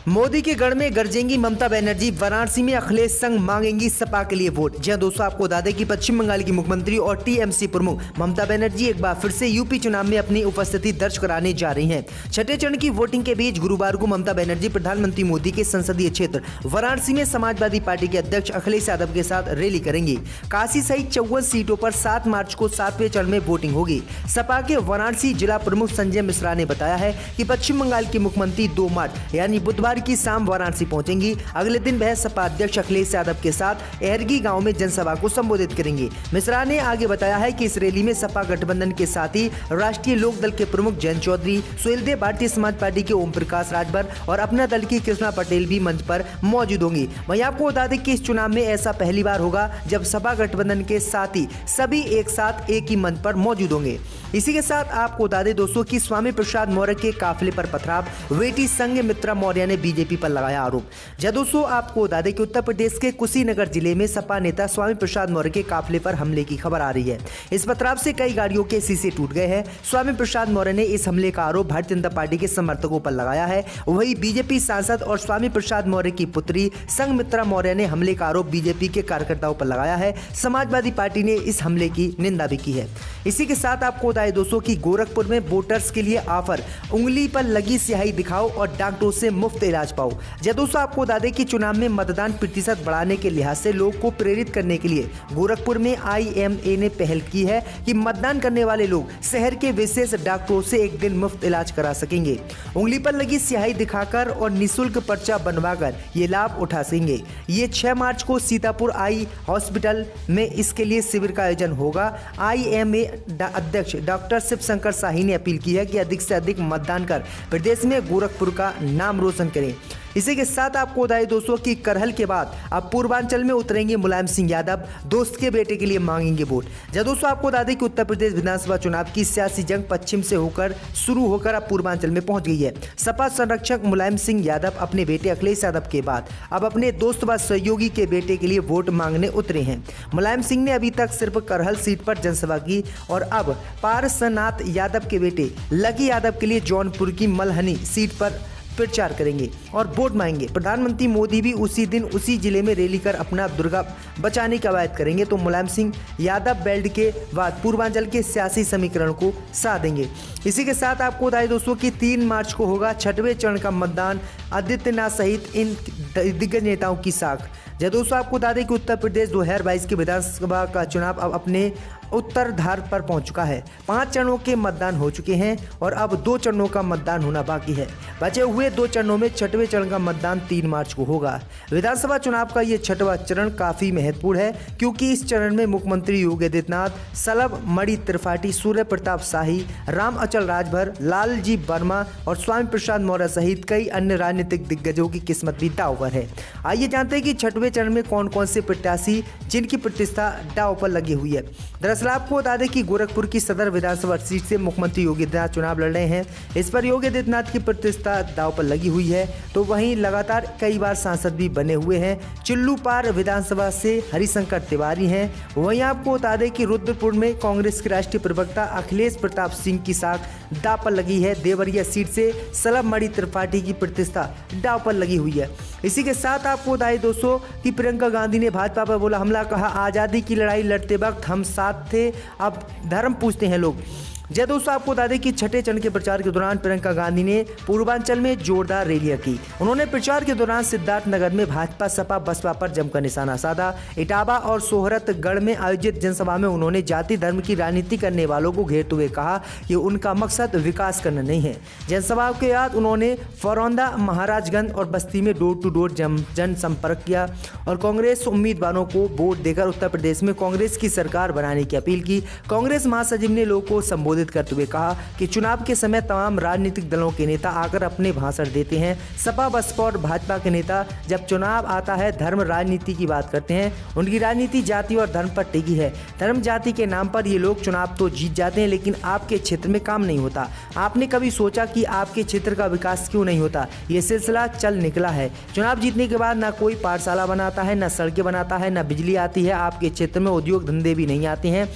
मोदी के गढ़ में गरजेंगी ममता बनर्जी, वाराणसी में अखिलेश संग मांगेंगी सपा के लिए वोट। जी दोस्तों, आपको बता दें कि पश्चिम बंगाल की मुख्यमंत्री और टीएमसी प्रमुख ममता बनर्जी एक बार फिर से यूपी चुनाव में अपनी उपस्थिति दर्ज कराने जा रही हैं। छठे चरण की वोटिंग के बीच गुरुवार को ममता बनर्जी प्रधानमंत्री मोदी के संसदीय क्षेत्र वाराणसी में समाजवादी पार्टी के अध्यक्ष अखिलेश यादव के साथ रैली करेंगी। काशी सहित 54 सीटों पर 7 मार्च को 7वें चरण में वोटिंग होगी। सपा के वाराणसी जिला प्रमुख संजय मिश्रा ने बताया है कि पश्चिम बंगाल की मुख्यमंत्री 2 मार्च यानी बुधवार की शाम वाराणसी पहुंचेंगी। अगले दिन वह सपा अध्यक्ष अखिलेश यादव के साथ एहरगी गांव में जनसभा को संबोधित करेंगे। मिश्रा ने आगे बताया है कि इस रैली में सपा गठबंधन के साथ ही राष्ट्रीय लोक दल के प्रमुख जयंत चौधरी, सुहेलदेव, भारतीय समाज पार्टी के ओम प्रकाश राजभर और अपना दल की कृष्णा पटेल भी मंच पर मौजूद होंगी। वहीं आपको बता दें कि इस चुनाव में ऐसा पहली बार होगा जब सपा गठबंधन के साथ ही सभी एक साथ एक ही मंच पर मौजूद होंगे। इसी के साथ आपको बता दें दोस्तों कि स्वामी प्रसाद मौर्य के काफिले पर पथराव, बेटी संघमित्रा मौर्य ने बीजेपी पर लगाया आरोप। जब दोस्तों आपको बता दें कि उत्तर प्रदेश के कुशीनगर जिले में सपा नेता स्वामी प्रसाद मौर्य के काफिले पर हमले की खबर आ रही है। इस पथराव से कई गाड़ियों के शीशे टूट गए हैं। स्वामी प्रसाद मौर्य ने इस हमले का आरोप भारतीय जनता पार्टी के समर्थकों पर लगाया है। वहीं बीजेपी सांसद और स्वामी प्रसाद मौर्य की पुत्री संघमित्रा मौर्य ने हमले का आरोप बीजेपी के कार्यकर्ताओं पर लगाया है। समाजवादी पार्टी ने इस हमले की निंदा भी की है। इसी के साथ आपको बताएं दोस्तों कि गोरखपुर में वोटर्स के लिए ऑफर, उंगली पर लगी स्याही दिखाओ और डॉक्टरों से मुफ्त इलाज पाओ। जब दोस्तों आपको बता दें कि चुनाव में मतदान प्रतिशत बढ़ाने के लिहाज से लोग को प्रेरित करने के लिए गोरखपुर में IMA ने पहल की है कि मतदान करने वाले लोग शहर के विशेष डॉक्टरों से एक दिन मुफ्त इलाज करा सकेंगे। उंगली पर लगी स्याही दिखाकर और निःशुल्क पर्चा बनवाकर ये लाभ उठा सकेंगे। ये 6 मार्च को सीतापुर आई हॉस्पिटल में इसके लिए शिविर का आयोजन होगा। IMA अध्यक्ष डॉक्टर शिव शंकर शाही ने अपील की है कि अधिक से अधिक मतदान कर प्रदेश में गोरखपुर का नाम रोशन करें। इसी के साथ आपको बताएं दोस्तों कि करहल के बाद अब पूर्वांचल में उतरेंगे मुलायम सिंह यादव, दोस्त के बेटे के लिए मांगेंगे वोट। जब दोस्तों आपको बता दें कि उत्तर प्रदेश विधानसभा चुनाव की सियासी जंग पश्चिम से होकर शुरू होकर अब पूर्वांचल में पहुंच गई है। सपा संरक्षक मुलायम सिंह यादव अपने बेटे अखिलेश यादव के बाद अब अपने दोस्त व सहयोगी के बेटे के लिए वोट मांगने उतरे हैं। मुलायम सिंह ने अभी तक सिर्फ करहल सीट पर जनसभा की और अब पारसनाथ यादव के बेटे लकी यादव के लिए जौनपुर की मलहनी सीट पर प्रचार करेंगे और वोट मांगेंगे। प्रधानमंत्री मोदी भी उसी दिन उसी जिले में रैली कर अपना दुर्गा बचाने की कवायद करेंगे। तो मुलायम सिंह यादव बेल्ट के बाद पूर्वांचल के सियासी समीकरण को साथ देंगे। इसी के साथ आपको बताएं दोस्तों कि 3 मार्च को होगा 6वें चरण का मतदान। आदित्यनाथ सहित इन दिग्गज नेताओं की साख। जब दोस्तों आपको बता दें कि उत्तर प्रदेश 2022 की विधानसभा का चुनाव अब अपने उत्तरार्ध पर पहुंच चुका है। 5 चरणों के मतदान हो चुके हैं और अब 2 चरणों का मतदान होना बाकी है। बचे हुए 2 चरणों में 6वें चरण का मतदान 3 मार्च को होगा। विधानसभा चुनाव का ये 6वां चरण काफी महत्वपूर्ण है क्योंकि इस चरण में मुख्यमंत्री योगी आदित्यनाथ, सलभ मणि त्रिपाठी, सूर्य प्रताप शाही, राम अचल राजभर, लालजी वर्मा और स्वामी प्रसाद मौर्य सहित कई अन्य राजनीतिक दिग्गजों की किस्मत भी दांव पर है। आइए जानते हैं कि 6वें चरण में कौन कौन से प्रत्याशी जिनकी प्रतिष्ठा दांव पर लगी हुई है। दरअसल आपको बता दें कि गोरखपुर की सदर विधानसभा सीट से मुख्यमंत्री योगी आदित्यनाथ चुनाव लड़ रहे हैं। इस पर योगी आदित्यनाथ की प्रतिष्ठा दांव पर लगी हुई है। तो वहीं लगातार कई बार सांसद भी बने हुए हैं। चिल्लूपार विधानसभा से हरिशंकर तिवारी हैं। वहीं आपको बता दें कि रुद्रपुर में कांग्रेस के राष्ट्रीय प्रवक्ता अखिलेश प्रताप सिंह की साख दांव पर लगी है। देवरिया सीट से सलभ मणि त्रिपाठी की प्रतिष्ठा दांव पर लगी हुई है। इसी के साथ आपको बताएं दोस्तों कि प्रियंका गांधी ने भाजपा पर बोला हमला, कहा आज़ादी की लड़ाई लड़ते वक्त हम साथ थे, अब धर्म पूछते हैं लोग। जय दोस्तों आपको बता दें कि 6ठे चरण के प्रचार के दौरान प्रियंका गांधी ने पूर्वांचल में जोरदार रैलियां की। उन्होंने प्रचार के दौरान सिद्धार्थनगर में भाजपा सपा बसपा पर जमकर निशाना साधा। इटावा और सोहरतगढ़ में आयोजित जनसभा में उन्होंने जाति धर्म की राजनीति करने वालों को घेरते हुए कहा कि उनका मकसद विकास करना नहीं है। जनसभा के बाद उन्होंने फरौंदा, महाराजगंज और बस्ती में डोर टू डोर जनसंपर्क किया और कांग्रेस उम्मीदवारों को वोट देकर उत्तर प्रदेश में कांग्रेस की सरकार बनाने की अपील की। कांग्रेस महासचिव ने लोगों को संबोधित करते हुए कहा कि चुनाव के समय तमाम राजनीतिक दलों के नेता आकर अपने भाषण देते हैं। सपा बसपा और भाजपा के नेता जब चुनाव आता है धर्म राजनीति की बात करते हैं। उनकी राजनीति जाति और धर्म पर टिकी है। धर्म जाति के नाम पर ये लोग चुनाव तो जीत जाते हैं लेकिन आपके क्षेत्र में काम नहीं होता। आपने कभी सोचा कि आपके क्षेत्र का विकास क्यों नहीं होता? ये सिलसिला चल निकला है। चुनाव जीतने के बाद ना कोई पाठशाला बनाता है, ना सड़कें बनाता है, ना बिजली आती है। आपके क्षेत्र में उद्योग धंधे भी नहीं आते हैं।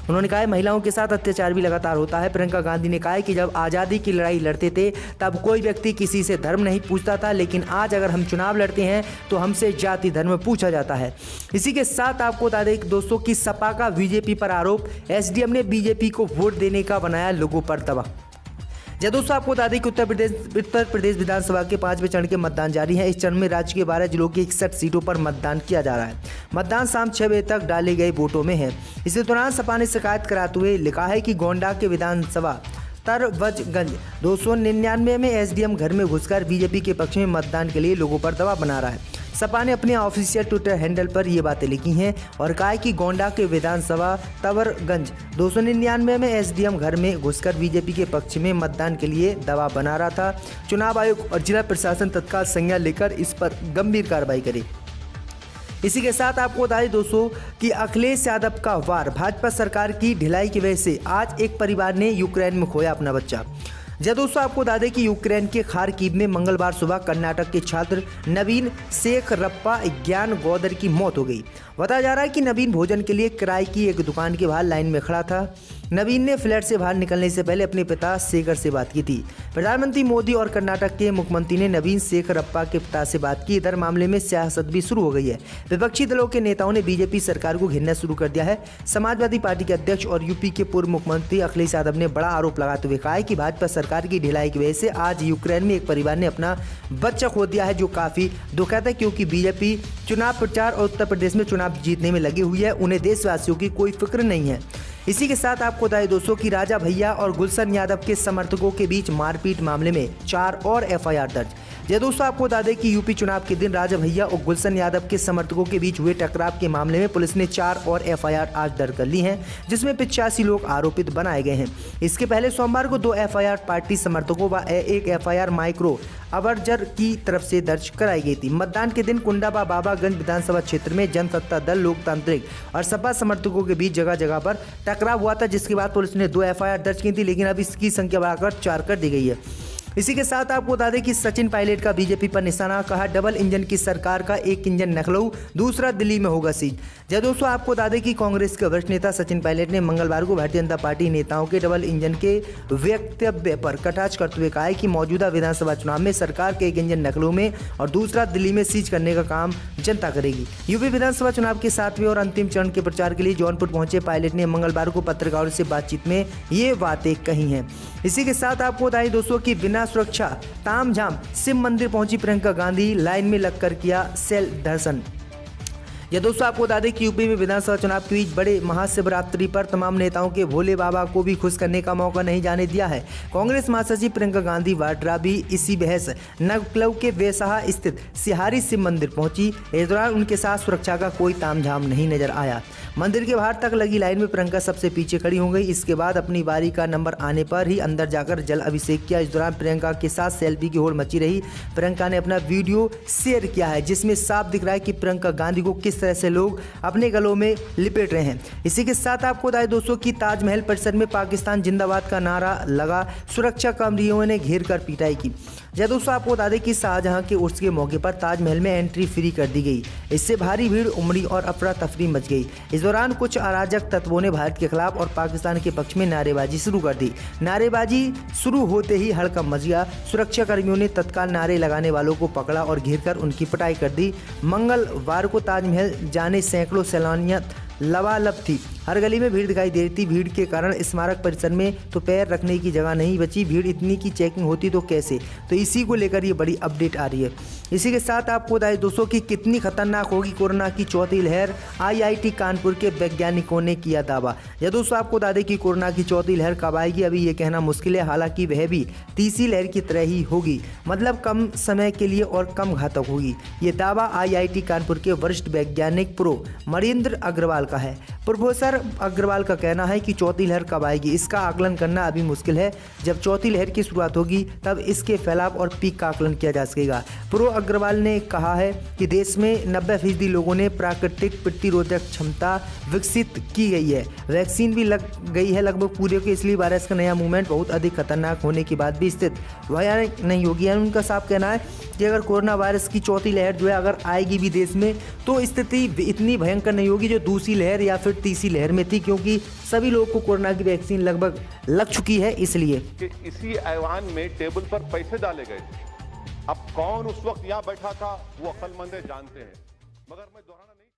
उन्होंने कहा है महिलाओं के साथ अत्याचार भी लगातार होता है। प्रियंका गांधी ने कहा है कि जब आज़ादी की लड़ाई लड़ते थे तब कोई व्यक्ति किसी से धर्म नहीं पूछता था, लेकिन आज अगर हम चुनाव लड़ते हैं तो हमसे जाति धर्म पूछा जाता है। इसी के साथ आपको बता दें दोस्तों कि सपा का बीजेपी पर आरोप, एसडीएम ने बीजेपी को वोट देने का बनाया लोगों पर दबाव। जब दोस्तों आपको बता दें कि उत्तर प्रदेश विधानसभा के 5वें चरण के मतदान जारी है। इस चरण में राज्य के 12 जिलों की 61 सीटों पर मतदान किया जा रहा है। मतदान शाम 6 बजे तक डाले गए वोटों में है। इसी दौरान सपा ने शिकायत कराते हुए लिखा है कि गोंडा के विधानसभा तरवजगंज 299 में एसडीएम घर में घुसकर बीजेपी के पक्ष में मतदान के लिए लोगों पर दबाव बना रहा है। सपा ने अपने ऑफिशियल ट्विटर हैंडल पर ये बातें लिखी हैं और कहा है कि गोंडा के विधानसभा तवरगंज 299 में एसडीएम घर में घुसकर बीजेपी के पक्ष में मतदान के लिए दबाव बना रहा था। चुनाव आयोग और जिला प्रशासन तत्काल संज्ञान लेकर इस पर गंभीर कार्रवाई करे। इसी के साथ आपको बता दें दोस्तों कि अखिलेश यादव का वार, भाजपा सरकार की ढिलाई की वजह से आज एक परिवार ने यूक्रेन में खोया अपना बच्चा। जब दोस्तों आपको बता दें कि यूक्रेन के खार्किव में मंगलवार सुबह कर्नाटक के छात्र नवीन शेखरप्पा ज्ञान गौदर की मौत हो गई। बताया जा रहा है कि नवीन भोजन के लिए किराए की एक दुकान के बाहर लाइन में खड़ा था। नवीन ने फ्लैट से बाहर निकलने से पहले अपने पिता शेखर से बात की थी। प्रधानमंत्री मोदी और कर्नाटक के मुख्यमंत्री ने नवीन शेखरप्पा के पिता से बात की। इधर मामले में सियासत भी शुरू हो गई है। विपक्षी दलों के नेताओं ने बीजेपी सरकार को घेरना शुरू कर दिया है। समाजवादी पार्टी के अध्यक्ष और यूपी के पूर्व मुख्यमंत्री अखिलेश यादव ने बड़ा आरोप लगाते हुए कहा है कि भाजपा सरकार की ढिलाई की वजह से आज यूक्रेन में एक परिवार ने अपना बच्चा खो दिया है, जो काफी दुखद है, क्योंकि बीजेपी चुनाव प्रचार और उत्तर प्रदेश में चुनाव जीतने में लगी हुई है। उन्हें देशवासियों की कोई फिक्र नहीं है। इसी के साथ आपको बताएं दोस्तों कि राजा भैया और गुलशन यादव के समर्थकों के बीच मारपीट मामले में 4 और एफआईआर दर्ज। यह दोस्तों आपको बता दें कि यूपी चुनाव के दिन राजा भैया और गुलशन यादव के समर्थकों के बीच हुए टकराव के मामले में पुलिस ने 4 और एफआईआर आज दर्ज कर ली हैं, जिसमें 85 लोग आरोपित बनाए गए हैं। इसके पहले सोमवार को 2 एफआईआर पार्टी समर्थकों व 1 एफआईआर माइक्रो अबर्जर की तरफ से दर्ज कराई गई थी। मतदान के दिन कुंडा व बाबागंज विधानसभा क्षेत्र में जनसत्ता दल, लोकतांत्रिक और सपा समर्थकों के बीच जगह जगह पर टकराव हुआ था, जिसके बाद पुलिस ने 2 एफआईआर दर्ज की थी, लेकिन अब इसकी संख्या बढ़ाकर 4 कर दी गई है। इसी के साथ आपको बता दें कि सचिन पायलट का बीजेपी पर निशाना, कहा डबल इंजन की सरकार का एक इंजन लखनऊ, दूसरा दिल्ली में होगा सीज। जब दोस्तों आपको बता दें कि कांग्रेस के वरिष्ठ नेता सचिन पायलट ने मंगलवार को भारतीय जनता पार्टी नेताओं के डबल इंजन के वक्तव्य पर कटाक्ष करते हुए कहा है कि मौजूदा विधानसभा चुनाव में सरकार के एक इंजन लखनऊ में और दूसरा दिल्ली में सीज करने का काम जनता करेगी। यूपी विधानसभा चुनाव के 7वें और अंतिम चरण के प्रचार के लिए जौनपुर पहुंचे पायलट ने मंगलवार को पत्रकारों से बातचीत में ये बातें कही हैं। इसी के साथ आपको बताएं दोस्तों कि बिना सुरक्षा तामझाम शिव मंदिर पहुंची प्रियंका गांधी, लाइन में लगकर किया सेल दर्शन। यह दोस्तों आपको बता दें कि यूपी में विधानसभा चुनाव के बीच बड़े महाशिवरात्रि पर तमाम नेताओं के भोले बाबा को भी खुश करने का मौका नहीं जाने दिया है। कांग्रेस महासचिव प्रियंका गांधी वाड्रा भी इसी बहस नवक्लव के वेसाहा स्थित सिहारी शिव मंदिर पहुंची। इस दौरान उनके साथ सुरक्षा का कोई तामझाम नहीं नजर आया। मंदिर के बाहर तक लगी लाइन में प्रियंका सबसे पीछे खड़ी हो गई। इसके बाद अपनी बारी का नंबर आने पर ही अंदर जाकर जल अभिषेक किया। इस दौरान प्रियंका के साथ सेल्फी की होड़ मची रही। प्रियंका ने अपना वीडियो शेयर किया है, जिसमें साफ दिख रहा है कि प्रियंका गांधी को किस तरह से लोग अपने गलों में लिपेट रहे हैं। इसी के साथ आपको बताएं दोस्तों कि ताजमहल परिसर में पाकिस्तान जिंदाबाद का नारा लगा, सुरक्षा कर्मियों ने घेर कर पिटाई की। जब दोस्तों आपको बता दें कि शाहजहां के उर्स के मौके पर ताजमहल में एंट्री फ्री कर दी गई। इससे भारी भीड़ उमड़ी और अफरा तफरी मच गई। इस दौरान कुछ अराजक तत्वों ने भारत के खिलाफ और पाकिस्तान के पक्ष में नारेबाजी शुरू कर दी। नारेबाजी शुरू होते ही हड़कंप मच गया। सुरक्षा कर्मियों ने तत्काल नारे लगाने वालों को पकड़ा और घेर कर उनकी पिटाई कर दी। मंगलवार को ताजमहल जाने सैकड़ों सैलानियां लबालब थी। हर गली में भीड़ दिखाई दे रही थी। भीड़ के कारण स्मारक परिसर में तो पैर रखने की जगह नहीं बची। भीड़ इतनी की चेकिंग होती तो कैसे, तो इसी को लेकर ये बड़ी अपडेट आ रही है। इसी के साथ आपको बताएं दोस्तों कि कितनी खतरनाक होगी कोरोना की चौथी लहर, आईआईटी कानपुर के वैज्ञानिकों ने किया दावा। या दोस्तों आपको बता दें कि कोरोना की चौथी लहर कब आएगी अभी ये कहना मुश्किल है। हालांकि वह भी तीसरी लहर की तरह ही होगी, मतलब कम समय के लिए और कम घातक होगी। ये दावा आईआईटी कानपुर के वरिष्ठ वैज्ञानिक प्रो मरिंद्र अग्रवाल का है। प्रोफेसर अग्रवाल का कहना है कि चौथी लहर कब आएगी इसका आकलन करना अभी मुश्किल है। जब चौथी लहर की शुरुआत होगी तब इसके फैलाव और पीक का आकलन किया जा सकेगा। प्रो अग्रवाल ने कहा है कि देश में 90% लोगों ने प्राकृतिक प्रतिरोधक क्षमता विकसित की गई है। वैक्सीन भी लग गई है लगभग पूरे को, इसलिए वायरस का नया मूवमेंट बहुत अधिक खतरनाक होने के बाद भी स्थिति भयानक नहीं होगी। उनका साफ कहना है कि अगर कोरोना वायरस की चौथी लहर जो है अगर आएगी भी देश में तो स्थिति इतनी भयंकर नहीं होगी जो दूसरी लहर या फिर तीसरी लहर शहर में थी, क्योंकि सभी लोगों को कोरोना की वैक्सीन लगभग लग चुकी है, इसलिए कि इसी ऐवान में टेबल पर पैसे डाले गए थे। अब कौन उस वक्त यहाँ बैठा था वो अक्लमंद जानते हैं, मगर मैं दोहराना नहीं